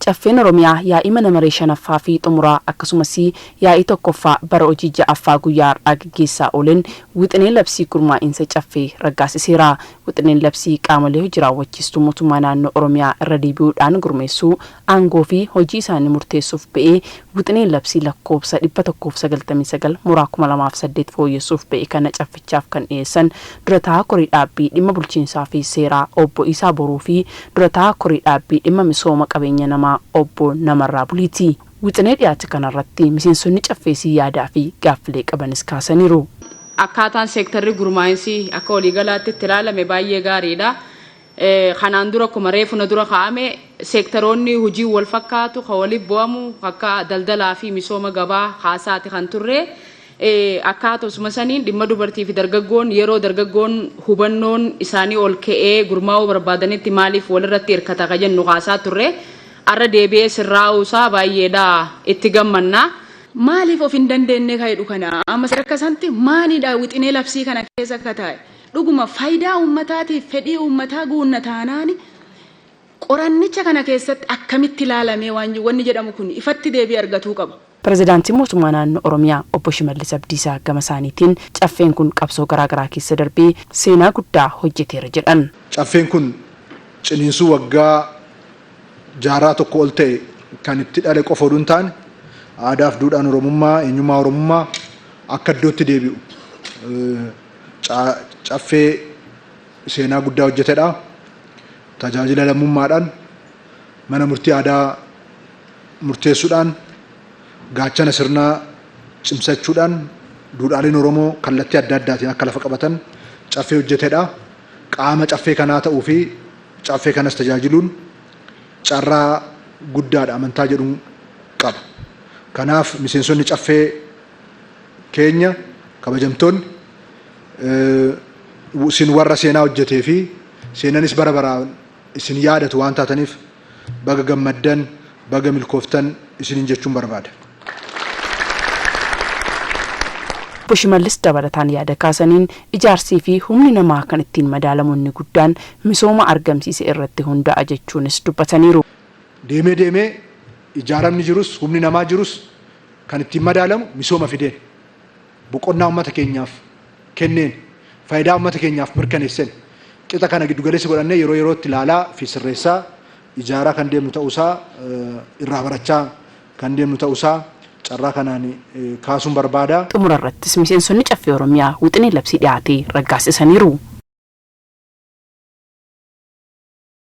Caffeen Oromiyaa yaa'ii mana maree shanaffaa fi xumuraa akkasumas yaa'ii tokkoffaa bara hojii ja'affaa guyyaa har'aa gaggeessaa oolan wixinee labsii gurmaa'insa caffee raggaasiseera. Wixineen labsii qaamolee hojii raawwachiistuu mootummaa naannoo Oromiyaa irra deebi'uudhaan gurmeessuu aangoo fi hojii isaanii murteessuuf ba'ee wixineen labsii lakkoofsa 199 muraa 2008 fooyyessuuf ba'e kana caffichaaf kan dhiyeessan durataa korii dhaabbii dhimma bulchiinsaa fi seeraa obbo Isaa Boruu fi durataa korii dhaabbii dhimma misooma qabeenya namaa obbo Namarraa Buliiti. Wixinee dhiyaate kanarratti miseensonni caffeesii yaadaa fi gaaffilee qabanis kaasaniiru. Akkaataan seektarri gurmaa'insi akka waliigalaatti itti ilaalame baay'ee gaariidha. Kanaan dura akkuma reefuna dura kaa'ame seektaroonni hojii wal fakkaatu kan waliif bu'amu akka daldalaa fi misooma gabaa haasaati kan turre. Akkaataa saniin dhimma dubartii fi dargaggoon yeroo dargaggoon hubannoon isaanii ol ka'ee gurmaa'uu barbaadanitti maaliif walirratti hirkata ka jennu haasaa turre. Arra deebi'ee sirraa'uusaa baay'eedha itti gammanna. Maaliif of hin dandeenye kaa'edhu kana amma sadarkaa sanatti maalidha wixinee labsii kana keessa akka taa'e dhuguma faayidaa uummataatiif fedhii uummataa guunna taanaani qorannicha kana keessatti akkamitti ilaalamee wanni jedhamu kun ifatti deebii argatuu qaba. Pirezidaantiin mootummaa naannoo Oromiyaa obbo Shimallis Abdiisaa gama isaaniitiin caffeen kun qabsoo garaagaraa keessa darbee seenaa guddaa hojjeteera jedhan. Caffeen kun ciniinsuu waggaa jaaraa tokko ol ta'e kan itti dhale qofa oduun taane aadaa fi duudhaan Oromummaa eenyummaa Oromummaa akka iddootti deebi'u caffee seenaa guddaa hojjetedha. Tajaajila lammummaadhaan mana murtii aadaa murteessuudhaan gaachana sirnaa cimsachuudhaan duudhaaleen Oromoo kallattii adda addaatiin akka lafa qabatan caffee hojjetedha. Qaama caffee kanaa ta'uu fi caffee kanas tajaajiluun carraa guddaadha amantaa jedhuun qaba. Kanaaf miseensonni caffee keenya kabajamtoonni isin warra seenaa hojjetee fi seenanis bara baraan isin yaadatu waan taataniif baga gammaddan baga milkooftan isinin jechuun barbaada. Obbo Shimallis dabalataan yaada kaasaniin ijaarsii fi humni namaa kan ittiin madaalamuun guddaan misooma argamsiise irratti hundaa'a jechuunis dubbataniiru. Deemee ijaaramni jirus humni namaa jirus kan ittiin madaalamu misooma fideen boqonnaa uummata keenyaaf kenneen faayidaa uummata keenyaaf mirkaneessan qixa kana giddu galeessa godhannee yeroo yerootti ilaalaa fi sirreessaa ijaaraa kan deemnu ta'uusaa irraa barachaa kan deemnu ta'uusaa carraa kanaan kaasuun barbaada. Xumurarrattis miseensonni caffee Oromiyaa wixinee labsii dhiyaatee raggaasisaniiru.